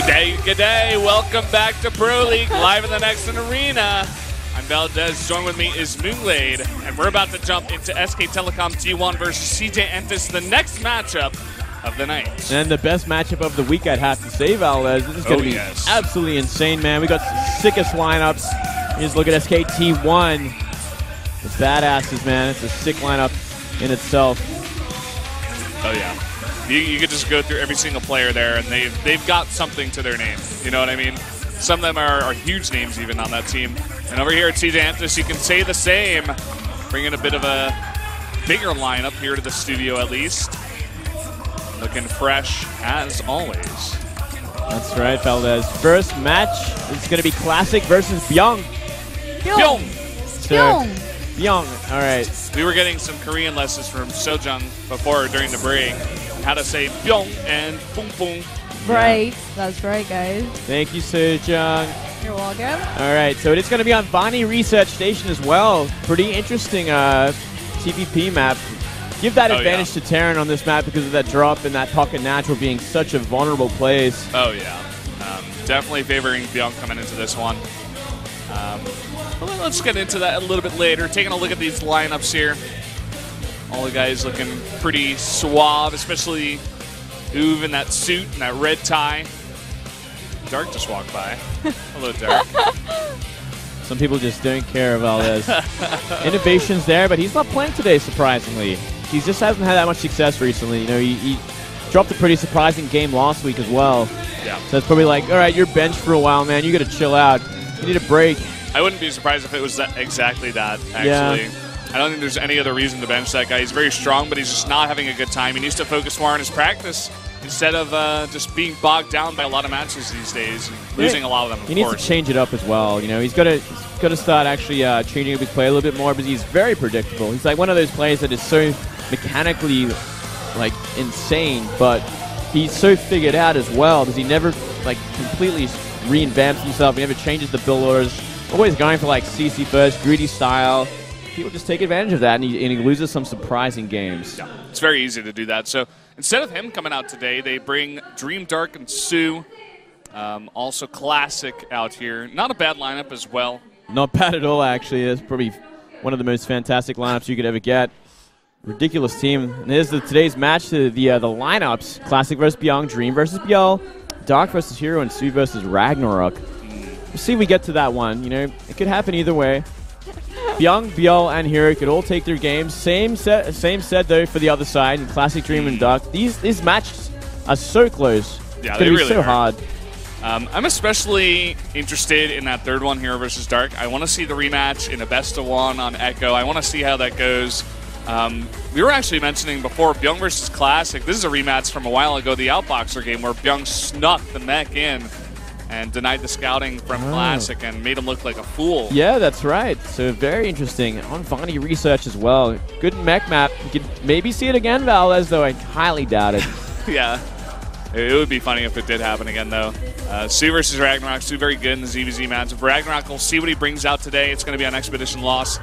Good day. Welcome back to Pro League, live in the next arena. I'm Valdez, joined with me is Moonglade, and we're about to jump into SK Telecom T1 versus CJ the next matchup of the night. And the best matchup of the week, I'd have to say, Valdez. This is going to be absolutely insane, man. We got the sickest lineups. You just look at SK T1. It's badasses, man. It's a sick lineup in itself. Oh, yeah. You could just go through every single player there, and they've got something to their name. You know what I mean? Some of them are huge names even on that team. And over here at CJ, you can say the same. Bringing a bit of a bigger lineup here to the studio at least. Looking fresh as always. That's right, Valdez. First match is going to be Classic versus Bbyong. Bbyong. Bbyong. All right. We were getting some Korean lessons from Sojung before during the break. How to say Bbyong and Pung Pung. Right. Yeah. That's right, guys. Thank you, Sojung. You're welcome. All right. So it is going to be on Vaani Research Station as well. Pretty interesting TVP map. Give that advantage to Terran on this map because of that drop and that pocket natural being such a vulnerable place. Oh, yeah. Definitely favoring Bbyong coming into this one. Well, let's get into that a little bit later. Taking a look at these lineups here. All the guys looking pretty suave, especially Uve in that suit and that red tie. Dark just walked by. Hello, Dark. Some people just don't care about this. Innovation's there, but he's not playing today, surprisingly. He just hasn't had that much success recently. You know, he dropped a pretty surprising game last week as well. Yeah. So it's probably like, all right, you're benched for a while, man. You got to chill out. You need a break. I wouldn't be surprised if it was exactly that, actually. Yeah. I don't think there's any other reason to bench that guy. He's very strong, but he's just not having a good time. He needs to focus more on his practice instead of just being bogged down by a lot of matches these days and losing a lot of them, of course. He needs to change it up as well. You know, he's got to start actually changing up his play a little bit more because he's very predictable. He's like one of those players that is so mechanically like insane, but he's so figured out as well because he never like completely reinvents himself. He never changes the build orders. Always going for like CC first, greedy style. People just take advantage of that, and he loses some surprising games. Yeah, it's very easy to do that. So instead of him coming out today, they bring Dream Dark and Sue. Also Classic out here. Not a bad lineup as well. Not bad at all, actually. It's probably one of the most fantastic lineups you could ever get. Ridiculous team. And here's today's match to the lineups. Classic versus Bbyong, Dream versus Bbyong, Dark versus Hero, and Sue versus Ragnarok. We'll see if we get to that one. You know, it could happen either way. Bbyong, Bbyong, and Hero could all take their games. Same set though for the other side. In Classic, Dream, and Dark. These matches are so close. Yeah, they really are. So hard. I'm especially interested in that third one, Hero versus Dark. I want to see the rematch in a best-of-1 on Echo. I want to see how that goes. We were actually mentioning before Bbyong versus Classic. This is a rematch from a while ago, the Outboxer game, where Bbyong snuck the mech in and denied the scouting from Classic and made him look like a fool. Yeah, that's right. So very interesting. On Vaani Research as well. Good mech map. You could maybe see it again, Valdez, though I highly doubt it. Yeah. It would be funny if it did happen again, though. Sue versus Ragnarok. Sue very good in the ZVZ matchup. Ragnarok, we'll see what he brings out today. It's going to be an Expedition loss.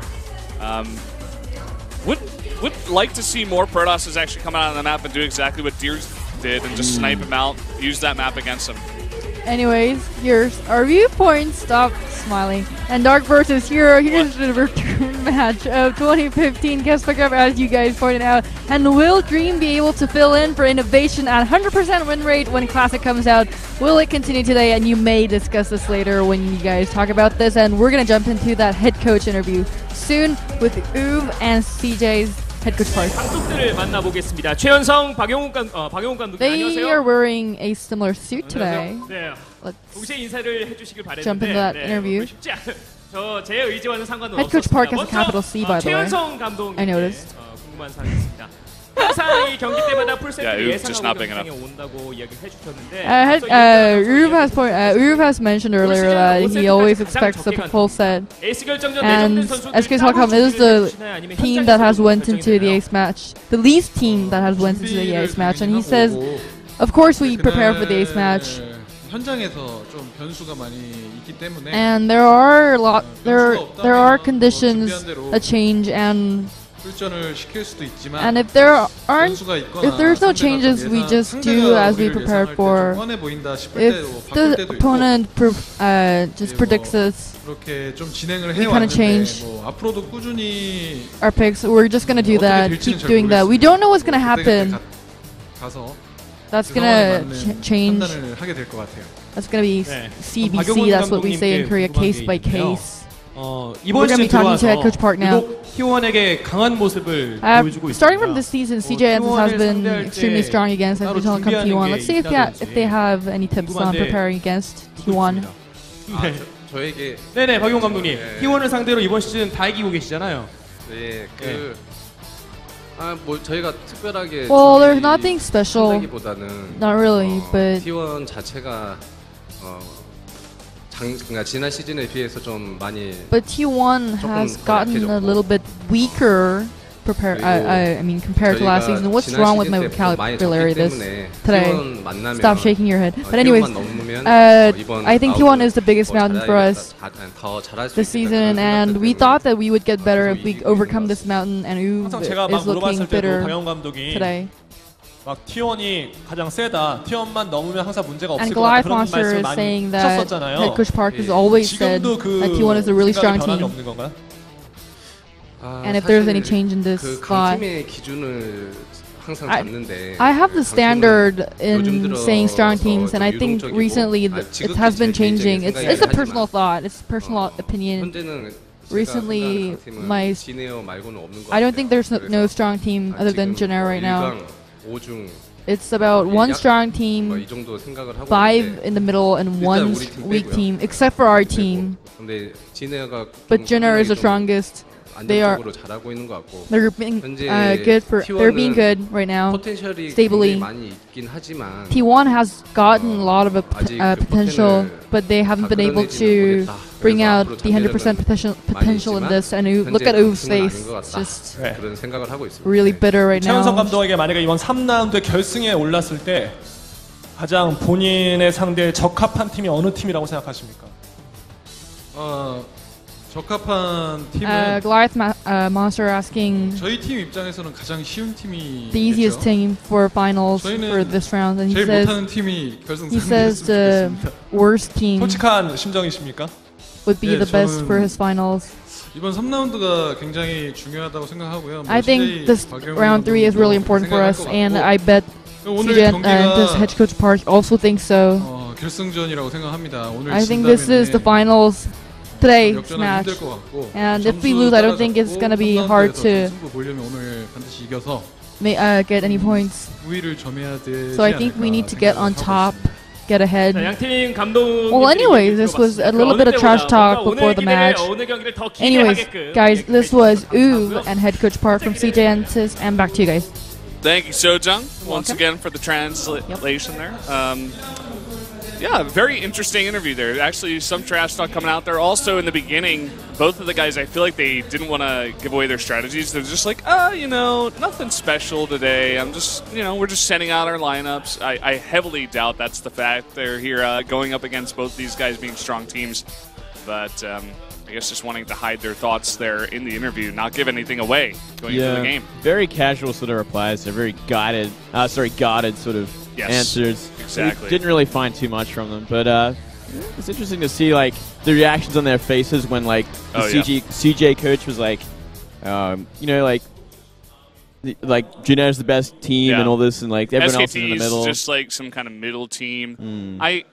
Would like to see more Protosses actually come out on the map and do exactly what Deers did and just snipe him out, use that map against him. Anyways, here's our viewpoint. Stop smiling. And Dark versus Hero. Here's the return match of 2015 guest pickup, as you guys pointed out. And will Dream be able to fill in for Innovation at 100% win rate when Classic comes out? Will it continue today? And you may discuss this later when you guys talk about this. And we're going to jump into that head coach interview soon with Uve and CJ's head coach party. They are wearing a similar suit today. Let's jump into that interview. Head coach Park has a capital C, by the way. I noticed. Yeah, Uve just not big enough. Uve has mentioned earlier that he always expects a full set, and SK Telecom is the team that has went into the ace match, the least team that has went into the ace match, and he says, of course we prepare for the ace match. And there are conditions that change, and And if there's no changes, we just do as we prepared for. If the opponent just predicts us, we kind of change our picks. We're just gonna do that, keep doing that. We don't know what's gonna happen. That's gonna change. That's gonna be CBC. That's what we say in Korea, case by case. We're gonna be talking to head coach Park now. Starting from this season, CJ has been extremely strong against Telecom T1. Let's see if they have any tips on preparing against T1. 네네, 박용 감독님. T1을 상대로 이번 시즌 다 이기고 계시잖아요. 네, 뭐 저희가 특별하게 Well, there's nothing special. Not really, but T1 자체가 그러니까 지난 시즌에 비해서 좀 많이. But T1 has gotten a little bit weaker. I mean, compared to last season. What's wrong with my vocabulary today? Stop shaking your head. But anyways, I think T1 is the biggest mountain for us this season, and we thought that we would get better if we overcome this mountain, and U is looking bitter today. 막 T1이 가장 세다. T1만 넘으면 항상 문제가 없을 And 거다. Goliath 그런 Monster is 말씀을 saying 많이 that 하셨잖아요. head coach Park has always said that T1 is a really strong team. 없는 건가요? And if there's any change in this spot, I have the standard in saying strong teams, and I think recently it has been changing. It's a personal thought. It's a personal opinion. Recently, I don't think there's no strong team other than Jenner right now. It's about one strong team, 5 in the middle, and 1 weak team, except for our team. But Jenner is the strongest. They're being good right now, stably. T1 has gotten a lot of potential, but they haven't been able to bring out the 100% potential in this. And look at U's face; it's just really bitter right now. 최현석 감독에게 만약에 이번 3라운드 결승에 올랐을 때 가장 본인의 상대에 적합한 팀이 어느 팀이라고 생각하십니까? 적합한 팀은 Goliath Monster asking 저희 팀 입장에서는 가장 쉬운 팀이 the easiest team for finals for this round, and 제일 못하는 팀이 결승 he says the worst team 솔직한 심정이십니까? would be the best for his finals. 이번 3라운드가 굉장히 중요하다고 생각하고요. I think this round 3 is really important for us, and I bet CJ and his head coach Park also think so. 결승전이라고 생각합니다. 오늘 I think this is the finals. Today's match, and if we lose, I don't think it's gonna be hard to get any points. So I think we need to get on top, get ahead. Well, anyways, this was a little bit of trash talk before the match. Anyways, guys, this was U and head coach Park from CJ and Sis, and back to you guys. Thank you, Sojung, once again for the translation there. Yeah, very interesting interview there. Actually, some trash talk coming out there. Also, in the beginning, both of the guys, I feel like they didn't want to give away their strategies. They're just like, you know, nothing special today. I'm just, you know, we're just sending out our lineups. I heavily doubt that's the fact. They're here going up against both these guys being strong teams. But I guess just wanting to hide their thoughts there in the interview, not give anything away going into the game. Very casual sort of replies. They're very guarded sort of answers. Exactly. We didn't really find too much from them, but it's interesting to see like the reactions on their faces when like the CJ coach was like, you know, like Jenner's the best team and all this, and like everyone else is in the middle. SKT is just like some kind of middle team. I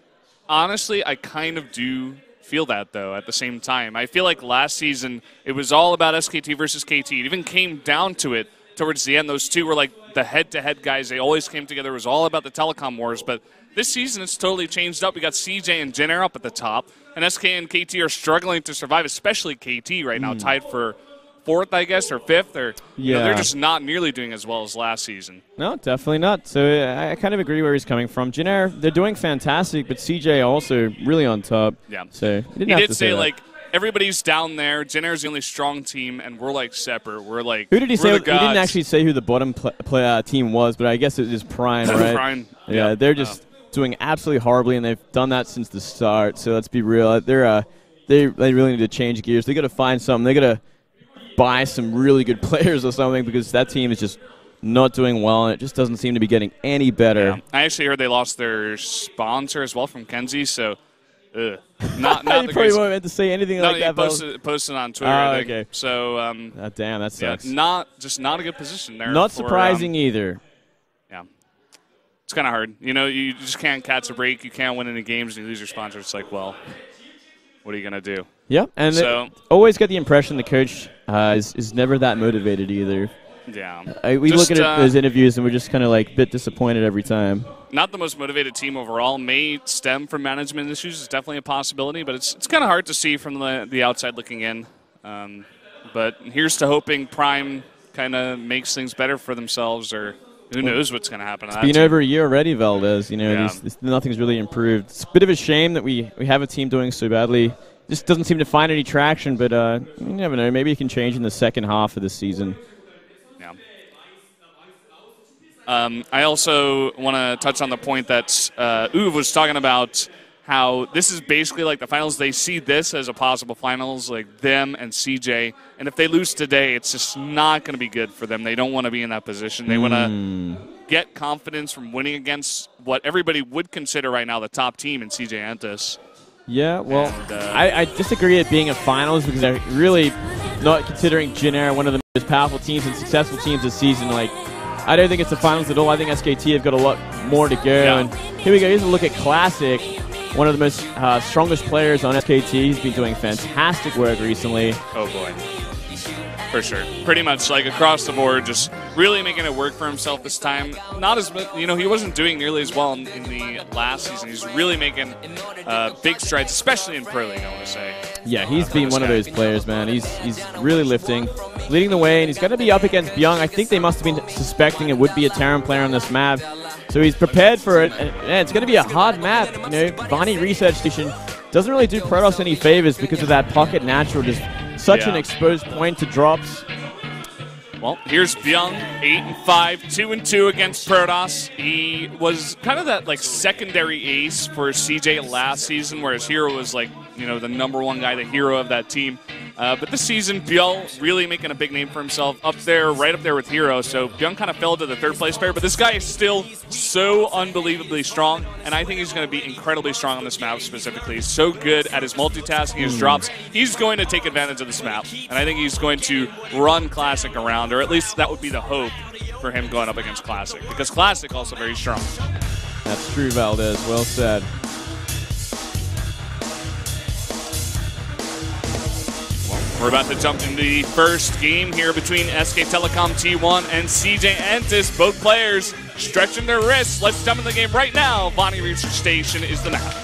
honestly, I kind of do feel that though at the same time. I feel like last season it was all about SKT versus KT. It even came down to it towards the end. Those two were like the head-to-head guys. They always came together. It was all about the telecom wars. But this season it's totally changed up. We got CJ and Jenner up at the top, and SK and KT are struggling to survive, especially KT right now, tied for 4th, I guess, or 5th. Or you know, they're just not nearly doing as well as last season. No, definitely not. So I kind of agree where he's coming from. Jenner, they're doing fantastic, but CJ also really on top. Yeah. So he did say like, everybody's down there. Jenner's the only strong team, and we're like separate. We're like, who did he say? He didn't actually say who the bottom team was, but I guess it is Prime, right? Prime. Yeah, they're just doing absolutely horribly, and they've done that since the start. So let's be real. They really need to change gears. They got to find something. They got to buy some really good players or something, because that team is just not doing well, and it just doesn't seem to be getting any better. Yeah. I actually heard they lost their sponsor as well from Kenzie, so not you probably weren't meant to say anything like that. Posted on Twitter. I think. Okay. So, damn, that sucks. Yeah, not a good position there. Not surprising either. Yeah, it's kind of hard. You know, you just can't catch a break. You can't win any games, and you lose your sponsor. It's like, well, what are you gonna do? Yeah, and so, always get the impression the coach is never that motivated either. Yeah. We look at those interviews and we're just kind of like a bit disappointed every time. Not the most motivated team overall. May stem from management issues. It's definitely a possibility, but it's kind of hard to see from the outside looking in. But here's to hoping Prime kind of makes things better for themselves, or who knows what's going to happen. It's been over a year already, Valdez. You know, nothing's really improved. It's a bit of a shame that we have a team doing so badly. Just doesn't seem to find any traction, but you never know. Maybe it can change in the second half of the season. I also want to touch on the point that Uwe was talking about, how this is basically like the finals. They see this as a possible finals, like them and CJ. And if they lose today, it's just not going to be good for them. They don't want to be in that position. They want to get confidence from winning against what everybody would consider right now the top team in CJ Antis. Yeah, well, I disagree at being a finals, because I really not considering Jin one of the most powerful teams and successful teams this season. Like, I don't think it's the finals at all. I think SKT have got a lot more to go. Yeah. And here we go. Here's a look at Classic, one of the most strongest players on SKT. He's been doing fantastic work recently. Oh, boy. For sure. Pretty much like across the board, just really making it work for himself this time. Not as much, you know, he wasn't doing nearly as well in the last season. He's really making big strides, especially in Pro League, I want to say. Yeah, he's been one of those players, man. He's really lifting, leading the way, and he's going to be up against Bbyong. I think they must have been suspecting it would be a Terran player on this map, so he's prepared for it. And, yeah, it's going to be a hard map. You know, Vaani Research Station doesn't really do Protoss any favors because of that pocket natural, just such an exposed point to drops. Well, here's Bbyong, 8-5, 2-2 against Protoss. He was kind of that like secondary ace for CJ last season, whereas Hero was like, you know, the #1 guy, the hero of that team. But this season, Bbyong really making a big name for himself up there, right up there with Hero. So Bbyong kind of fell to the third place pair, but this guy is still so unbelievably strong, and I think he's going to be incredibly strong on this map specifically. He's so good at his multitasking, his drops. He's going to take advantage of this map, and I think he's going to run Classic around, or at least that would be the hope for him going up against Classic, because Classic also very strong. That's true, Valdez. Well said. We're about to jump into the first game here between SK Telecom T1 and CJ Antis. Both players stretching their wrists. Let's jump into the game right now. Vaani Research Station is the map.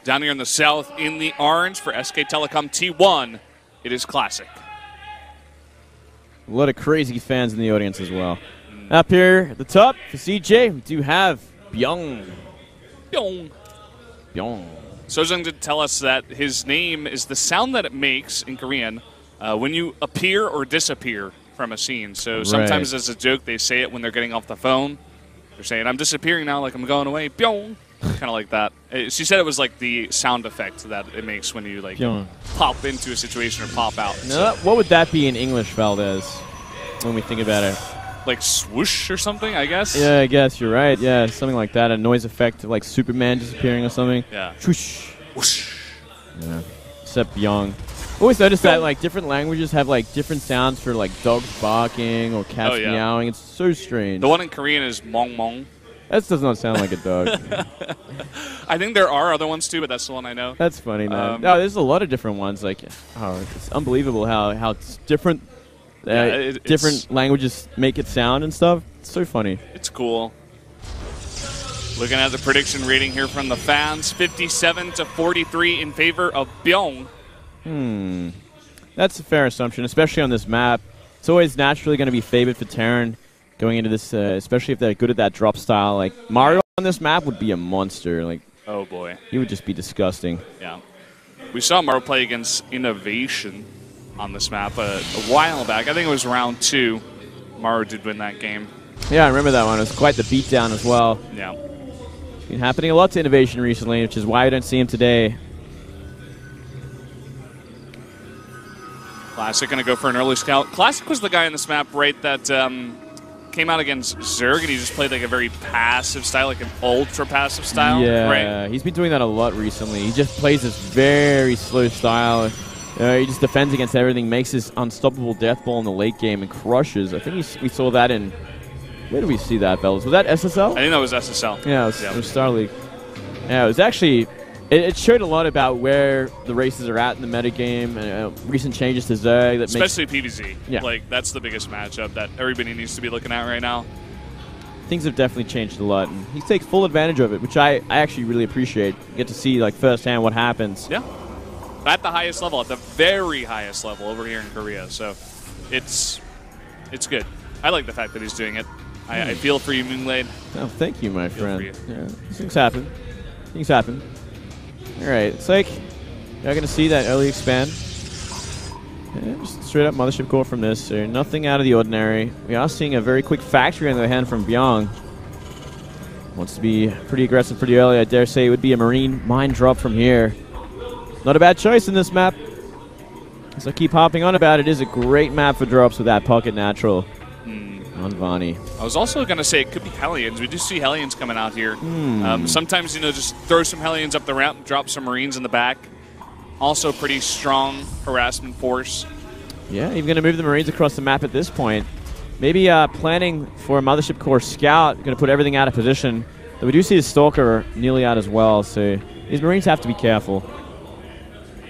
Down here in the south, in the orange for SK Telecom T1, it is Classic. A lot of crazy fans in the audience as well. Up here at the top for CJ, we do have Bbyong. Bbyong. Sojung did tell us that his name is the sound that it makes in Korean when you appear or disappear from a scene. So sometimes as a joke, they say it when they're getting off the phone. They're saying, I'm disappearing now, like I'm going away. Bbyong. Kind of like that. She said it was like the sound effect that it makes when you like pop into a situation or pop out. No, what would that be in English, Valdez, when we think about it? Like swoosh or something, I guess? Yeah, I guess you're right. Yeah, something like that. A noise effect of like Superman disappearing or something. Yeah. Swoosh. Whoosh. Yeah. Except Bbyong. Always noticed that like different languages have like different sounds for like dogs barking or cats meowing. It's so strange. The one in Korean is mong mong. That does not sound like a dog. I think there are other ones too, but that's the one I know. That's funny, man. No, there's a lot of different ones. Like, it's unbelievable how different different languages make it sound and stuff. It's so funny. It's cool. Looking at the prediction rating here from the fans, 57-43 in favor of Bbyong. That's a fair assumption, especially on this map. It's always naturally going to be favored for Terran going into this, especially if they're good at that drop style. Like Mario on on this map would be a monster. Like, oh boy, he would just be disgusting. Yeah, we saw Maro play against Innovation on this map a while back. I think it was round 2. Maro did win that game. Yeah, I remember that one. It was quite the beatdown as well. Yeah, it's been happening a lot to Innovation recently, which is why I don't see him today. Classic going to go for an early scout. Classic was the guy in this map, right, that came out against Zerg, and he just played like a very passive style, like an ultra-passive style. Yeah, right? He's been doing that a lot recently. He just plays this very slow style. He just defends against everything, makes his unstoppable death ball in the late game, and crushes. I think we saw that in... Where did we see that, fellas? Was that SSL? I think that was SSL. Yeah, it was Star League. Yeah, it was actually... It showed a lot about where the races are at in the metagame, and recent changes to Zerg. That especially PvZ. Yeah. Like, that's the biggest matchup that everybody needs to be looking at right now. Things have definitely changed a lot, and he takes full advantage of it, which I actually really appreciate. You get to see like firsthand what happens. Yeah. At the highest level, at the very highest level over here in Korea. So it's good. I like the fact that he's doing it. I feel for you, Moonglade. Oh, thank you, my friend. Yeah, things happen. Things happen. All right, it's like you're going to see that early expand. Yeah, just straight up Mothership core from this. So nothing out of the ordinary. We are seeing a very quick factory on the hand from Bbyong. Wants to be pretty aggressive pretty early. I dare say it would be a Marine mine drop from here. Not a bad choice in this map. As I keep hopping on about it, is a great map for drops with that pocket natural on Vaani. I was also going to say it could be Hellions. We do see Hellions coming out here. Sometimes, just throw some Hellions up the ramp, drop some Marines in the back. Also pretty strong harassment force. Yeah, even going to move the Marines across the map at this point. Maybe planning for a Mothership Core scout, going to put everything out of position. But we do see the Stalker nearly out as well, so these Marines have to be careful.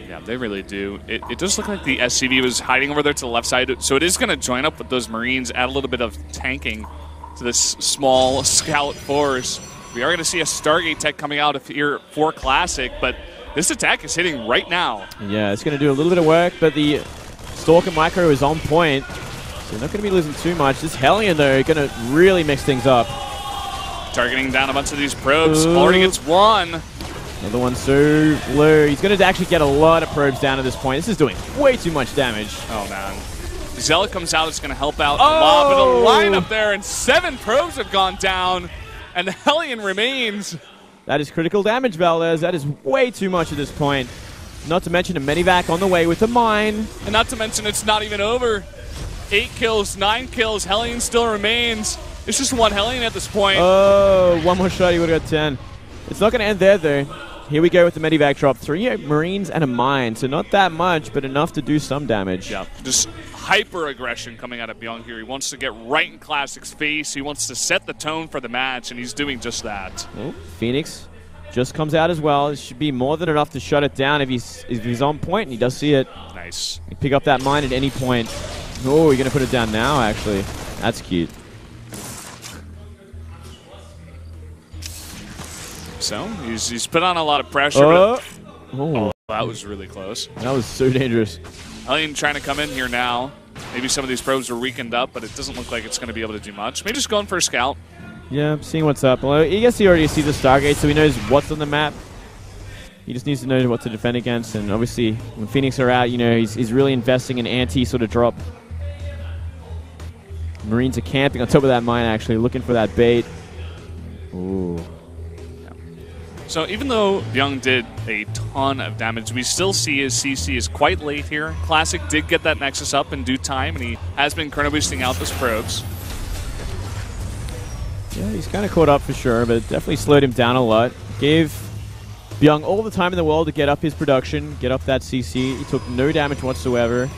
Yeah, they really do. It does look like the SCV was hiding over there to the left side, so it is going to join up with those Marines, add a little bit of tanking to this small scout force. We are going to see a Stargate tech coming out of here for Classic, but this attack is hitting right now. Yeah, it's going to do a little bit of work, but the Stalker micro is on point, so not going to be losing too much. This Hellion, though, going to really mix things up. Targeting down a bunch of these probes. Already gets one. Another one so low. He's going to actually get a lot of probes down at this point. This is doing way too much damage. Oh, man. Zealot comes out. It's going to help out a lot, but a line up there, and 7 probes have gone down, and the Hellion remains. That is critical damage, Valdez. That is way too much at this point. Not to mention a medivac on the way with the mine. And not to mention it's not even over. 8 kills, 9 kills. Hellion still remains. It's just one Hellion at this point. Oh, one more shot, he would have got 10. It's not going to end there, though. Here we go with the medivac drop. 3 Marines and a mine, so not that much, but enough to do some damage. Yeah, just hyper-aggression coming out of Bbyong here. He wants to get right in Classic's face. He wants to set the tone for the match, and he's doing just that. Oh, Phoenix just comes out as well. It should be more than enough to shut it down if he's on point, and he does see it. Nice. He can pick up that mine at any point. Oh, you're going to put it down now, actually. That's cute. So, he's put on a lot of pressure. Oh, that was really close. That was so dangerous. Hellion trying to come in here now. Maybe some of these probes are weakened up, but it doesn't look like it's going to be able to do much. Maybe just going for a scout. Yeah, seeing what's up. Well, I guess he already sees the Stargate, so he knows what's on the map. He just needs to know what to defend against, and obviously, when Phoenix are out, he's really investing in anti sort of drop. Marines are camping on top of that mine, actually, looking for that bait. Ooh. So even though Bbyong did a ton of damage, we still see his CC is quite late here. Classic did get that Nexus up in due time, and he has been chrono boosting out those probes. Yeah, he's kind of caught up for sure, but it definitely slowed him down a lot. Gave Bbyong all the time in the world to get up his production, get up that CC. He took no damage whatsoever.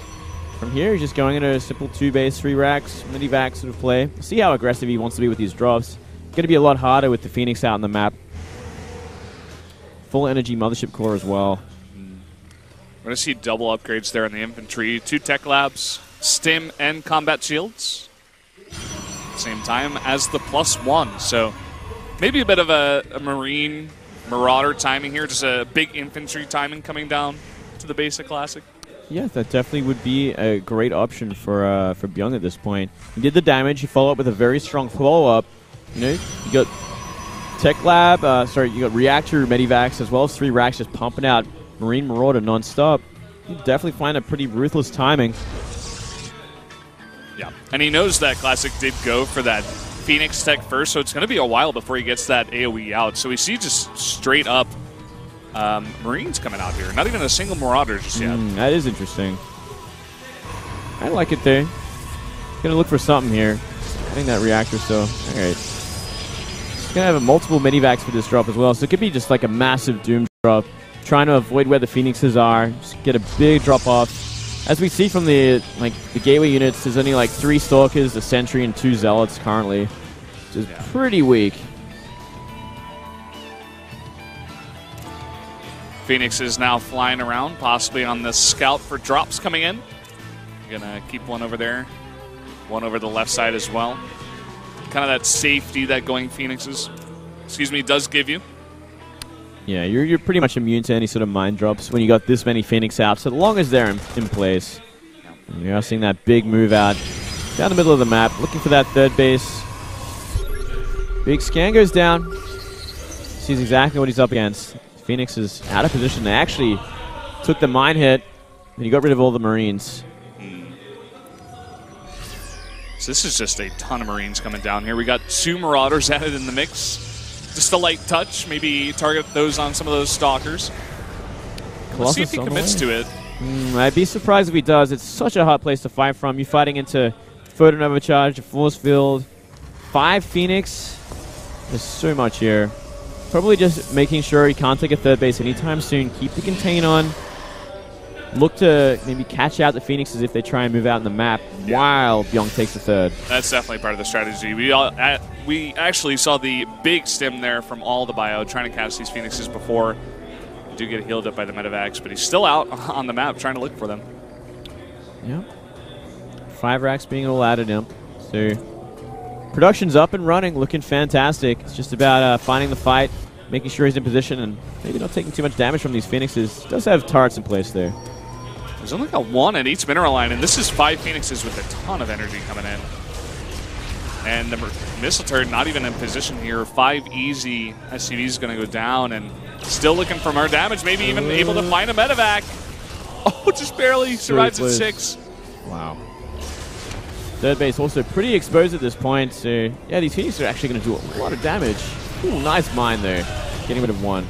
From here, he's just going into a simple 2-base, 3 racks, mini-vac sort of play. We'll see how aggressive he wants to be with these drops. It's going to be a lot harder with the Phoenix out on the map. Full energy Mothership Core as well. We're going to see double upgrades there in the infantry. 2 tech labs, stim, and combat shields. Same time as the +1. So maybe a bit of a Marine Marauder timing here. Just a big infantry timing coming down to the basic Classic. Yeah, that definitely would be a great option for Bbyong at this point. He did the damage. He followed up with a very strong follow-up. You got Tech Lab, you got Reactor, Medivacs, as well as 3 racks just pumping out Marine Marauder non-stop. You definitely find a pretty ruthless timing. Yeah, and he knows that Classic did go for that Phoenix Tech first, so it's going to be a while before he gets that AoE out. So we see just straight up Marines coming out here. Not even a single Marauder just yet. That is interesting. I like it there. Gonna look for something here. I think that Reactor, so alright. Gonna have multiple Medivacs for this drop as well, so it could be just like a massive Doom drop. Trying to avoid where the Phoenixes are. Just get a big drop off. As we see from the gateway units, there's only like 3 Stalkers, a Sentry, and 2 Zealots currently. Which is pretty weak. Phoenix is now flying around, possibly on the scout for drops coming in. Gonna keep one over there. One over the left side as well. Kind of that safety that going Phoenixes, does give you. Yeah, you're pretty much immune to any sort of mine drops when you got this many Phoenix out, so long as they're in place. And we are seeing that big move out down the middle of the map, looking for that third base. Big scan goes down. Sees exactly what he's up against. Phoenix is out of position. They actually took the mine hit, and he got rid of all the Marines. So this is just a ton of Marines coming down here. We got 2 Marauders added in the mix. Just a light touch, maybe target those on some of those Stalkers. Let's see if he commits to it. I'd be surprised if he does. It's such a hard place to fight from. You're fighting into Photon Overcharge, a Force Field, 5 Phoenix. There's so much here. Probably just making sure he can't take a third base anytime soon. Keep the contain on. Look to maybe catch out the Phoenixes if they try and move out in the map while Bbyong takes the third. That's definitely part of the strategy. We actually saw the big stim there from all the bio trying to catch these Phoenixes before. They do get healed up by the Medivacs, but he's still out on the map trying to look for them. Yep. 5 racks being all added in. So production's up and running, looking fantastic. It's just about finding the fight, making sure he's in position, and maybe not taking too much damage from these Phoenixes. Does have turrets in place there. There's only got 1 at each mineral line, and this is 5 Phoenixes with a ton of energy coming in. And the missile turret not even in position here. 5 easy SCVs going to go down, and still looking for more damage. Maybe even able to find a Medivac. Oh, just barely survives at 6. Wow. Third base also pretty exposed at this point. So yeah, these Phoenixes are actually going to do a lot of damage. Ooh, nice mine there. Getting rid of 1.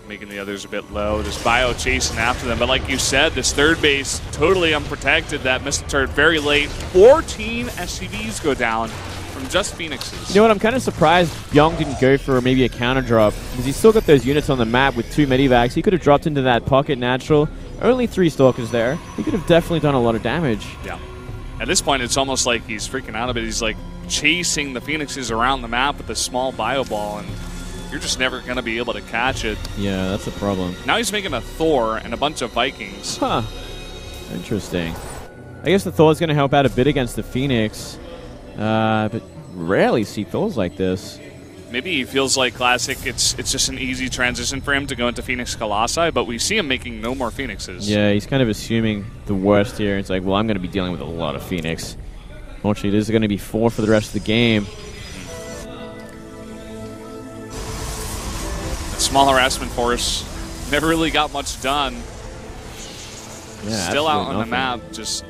Making the others a bit low. This bio chasing after them. But like you said, this third base totally unprotected. That missile turret very late. 14 SCVs go down from just Phoenixes. You know what? I'm kind of surprised Bbyong didn't go for maybe a counter drop, because he's still got those units on the map with 2 Medivacs. He could have dropped into that pocket natural. Only 3 Stalkers there. He could have definitely done a lot of damage. Yeah. At this point, it's almost like he's freaking out a bit. He's like chasing the Phoenixes around the map with a small bio ball, and you're just never going to be able to catch it. Yeah, that's a problem. Now he's making a Thor and a bunch of Vikings. Huh. Interesting. I guess the Thor's going to help out a bit against the Phoenix, but rarely see Thors like this. Maybe he feels like Classic, it's just an easy transition for him to go into Phoenix Colossi, but we see him making no more Phoenixes. Yeah, he's kind of assuming the worst here. It's like, well, I'm going to be dealing with a lot of Phoenix. Fortunately, there's going to be 4 for the rest of the game. Small harassment force. Never really got much done. Yeah, still out on the map, just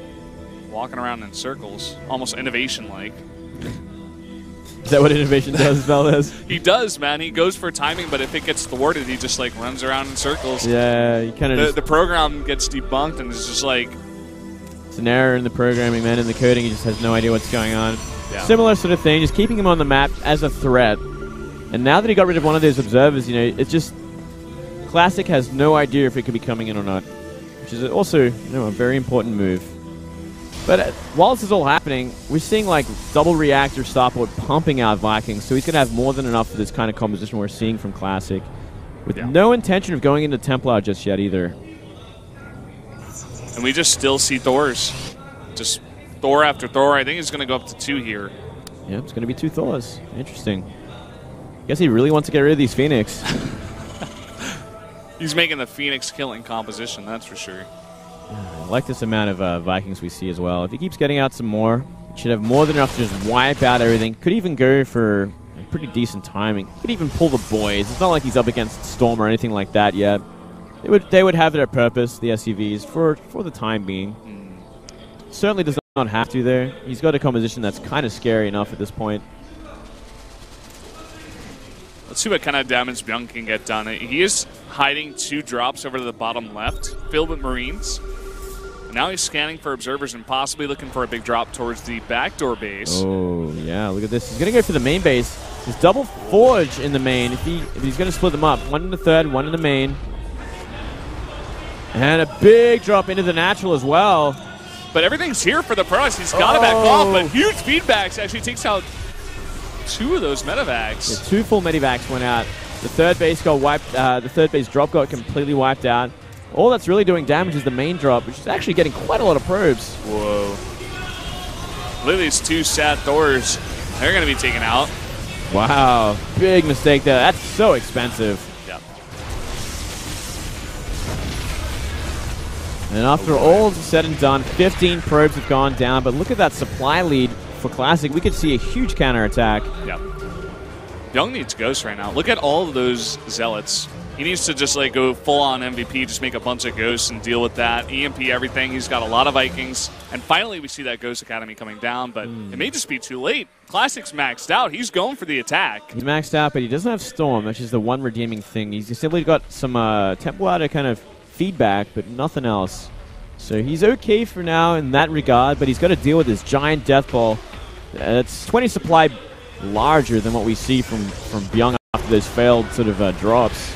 walking around in circles. Almost innovation-like. Is that what innovation does, Valdez? He does, man. He goes for timing, but if it gets thwarted, he just like runs around in circles. Yeah, you kind of the program gets debunked, and it's just like it's an error in the programming, man. In the coding, he just has no idea what's going on. Yeah. Similar sort of thing, just keeping him on the map as a threat. And now that he got rid of one of those observers, you know, it's just Classic has no idea if it could be coming in or not, which is also, you know, a very important move. But while this is all happening, we're seeing like double reactor starport pumping out Vikings, so he's going to have more than enough for this kind of composition we're seeing from Classic, with no intention of going into Templar just yet either. And we just still see Thors, just Thor after Thor. I think he's going to go up to 2 here. Yeah, it's going to be 2 Thors. Interesting. Guess he really wants to get rid of these Phoenix. He's making the Phoenix killing composition, that's for sure. I like this amount of Vikings we see as well. If he keeps getting out some more, he should have more than enough to just wipe out everything. Could even go for Pretty decent timing. He could even pull the boys. It's not like he's up against Storm or anything like that yet. They would have their purpose, the SUVs, for the time being. Certainly does not have to there. He's got a composition that's kind of scary enough at this point. Let's see what kind of damage Bbyong can get done. He is hiding 2 drops over to the bottom left, filled with Marines. Now he's scanning for observers and possibly looking for a big drop towards the backdoor base. Oh, yeah, look at this. He's going to go for the main base. There's double Forge in the main. If he's going to split them up. 1 in the third, 1 in the main. And a big drop into the natural as well. But everything's here for the Protoss. He's got to back off, but huge feedbacks. Actually takes out 2 of those medevacs. Yeah, 2 full medevacs went out. The third base got wiped. The third base drop got completely wiped out. All that's really doing damage is the main drop, which is actually getting quite a lot of probes. Whoa. Look at these 2 sad Thors. They're going to be taken out. Wow. Big mistake there. That's so expensive. Yep. And after all said and done, 15 probes have gone down, but look at that supply lead for Classic. We could see a huge counterattack. Yep. Bbyong needs Ghosts right now. Look at all of those Zealots. He needs to just like go full-on MVP, just make a bunch of Ghosts and deal with that. EMP everything. He's got a lot of Vikings. And finally we see that Ghost Academy coming down, but it may just be too late. Classic's maxed out. He's going for the attack. He's maxed out, but he doesn't have Storm, which is the one redeeming thing. He's simply got some Temple Outer kind of feedback, but nothing else. So he's okay for now in that regard, but he's got to deal with this giant Death Ball. It's 20 supply larger than what we see from Bbyong after those failed sort of drops.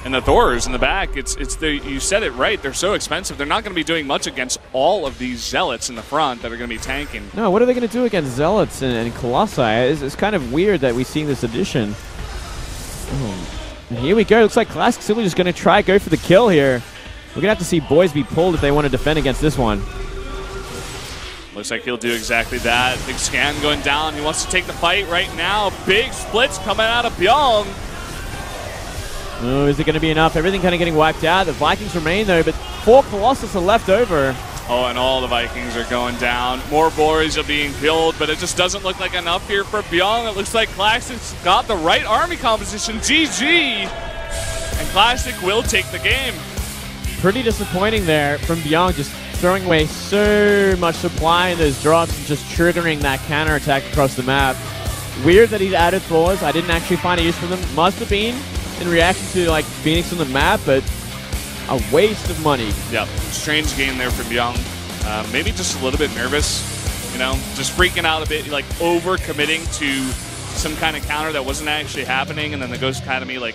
And the Thors in the back, you said it right, they're so expensive. They're not going to be doing much against all of these Zealots in the front that are going to be tanking. No, what are they going to do against Zealots and Colossi? It's kind of weird that we've seen this addition. Oh. And here we go. Looks like Classic simply just going to go for the kill here. We're going to have to see boys be pulled if they want to defend against this one. Looks like he'll do exactly that. Big scan going down. He wants to take the fight right now. Big splits coming out of Bbyong. Oh, is it going to be enough? Everything kind of getting wiped out. The Vikings remain, though, but 4 Colossus are left over. Oh, and all the Vikings are going down. More boys are being killed, but it just doesn't look like enough here for Bbyong. It looks like Classic's got the right army composition. GG! And Classic will take the game. Pretty disappointing there from Bbyong, just throwing away so much supply in those drops and just triggering that counterattack across the map. Weird that he's added Thors. I didn't actually find a use for them. Must have been in reaction to like Phoenix on the map, but a waste of money. Yep, strange game there for Bbyong. Maybe just a little bit nervous, you know, just freaking out a bit, like over committing to some kind of counter that wasn't actually happening, and then the Ghost Academy like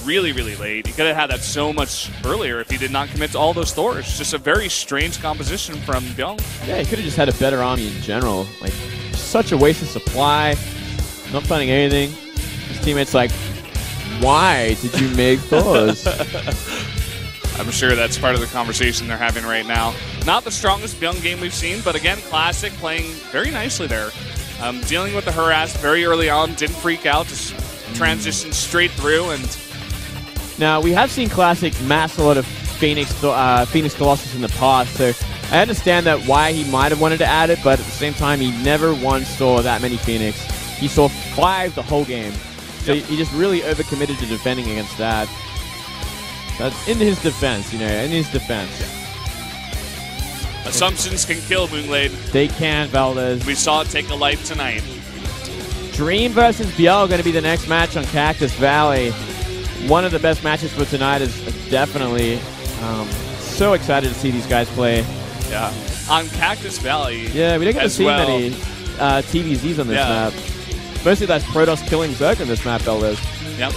really, really late. He could have had that so much earlier if he did not commit to all those Thors. Just a very strange composition from Bbyong. Yeah, he could have just had a better army in general. Like, such a waste of supply, not finding anything. His teammates like, why did you make Thors? I'm sure that's part of the conversation they're having right now. Not the strongest Bbyong game we've seen, but again, Classic playing very nicely there. Dealing with the harass very early on, didn't freak out, just transitioned straight through. And now, we have seen Classic mass a lot of Phoenix Colossus in the past, so I understand that why he might have wanted to add it, but at the same time, he never once saw that many Phoenix. He saw 5 the whole game. So he just really overcommitted to defending against that. That's in his defense, you know, in his defense. Assumptions can kill, Moonglade. They can, Valdez. We saw it take a life tonight. Dream versus Bbyong going to be the next match on Cactus Valley. One of the best matches for tonight is definitely so excited to see these guys play. Yeah. On Cactus Valley. Yeah, we don't get to see many TVZs on this map. Mostly that's Protoss killing Zerg on this map, Valdez. Yep.